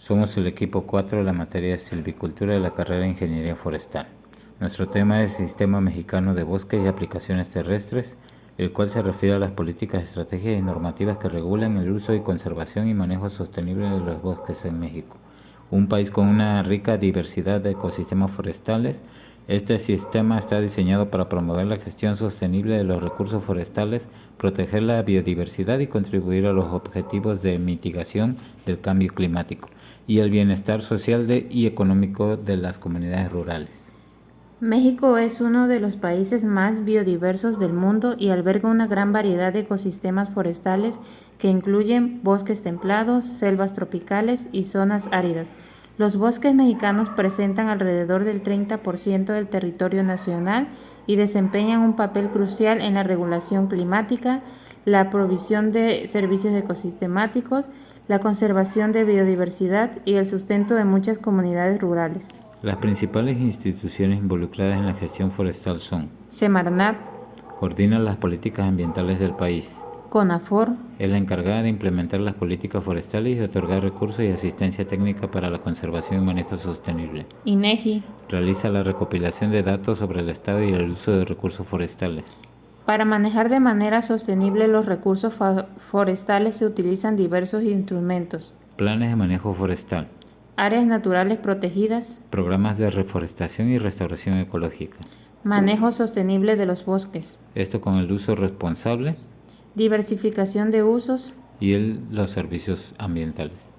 Somos el equipo 4 de la materia de silvicultura de la carrera de Ingeniería Forestal. Nuestro tema es Sistema Mexicano de Bosques y Aplicaciones Terrestres, el cual se refiere a las políticas, estrategias y normativas que regulan el uso y conservación y manejo sostenible de los bosques en México. Un país con una rica diversidad de ecosistemas forestales. Este sistema está diseñado para promover la gestión sostenible de los recursos forestales, proteger la biodiversidad y contribuir a los objetivos de mitigación del cambio climático y el bienestar social y económico de las comunidades rurales. México es uno de los países más biodiversos del mundo y alberga una gran variedad de ecosistemas forestales que incluyen bosques templados, selvas tropicales y zonas áridas. Los bosques mexicanos presentan alrededor del 30% del territorio nacional y desempeñan un papel crucial en la regulación climática, la provisión de servicios ecosistemáticos, la conservación de biodiversidad y el sustento de muchas comunidades rurales. Las principales instituciones involucradas en la gestión forestal son: Semarnat, coordina las políticas ambientales del país, CONAFOR, es la encargada de implementar las políticas forestales y de otorgar recursos y asistencia técnica para la conservación y manejo sostenible. INEGI, Realiza la recopilación de datos sobre el estado y el uso de recursos forestales. Para manejar de manera sostenible los recursos forestales se utilizan diversos instrumentos. Planes de manejo forestal, Áreas naturales protegidas, programas de reforestación y restauración ecológica. manejo sostenible de los bosques, Esto con el uso responsable diversificación de usos, y los servicios ambientales.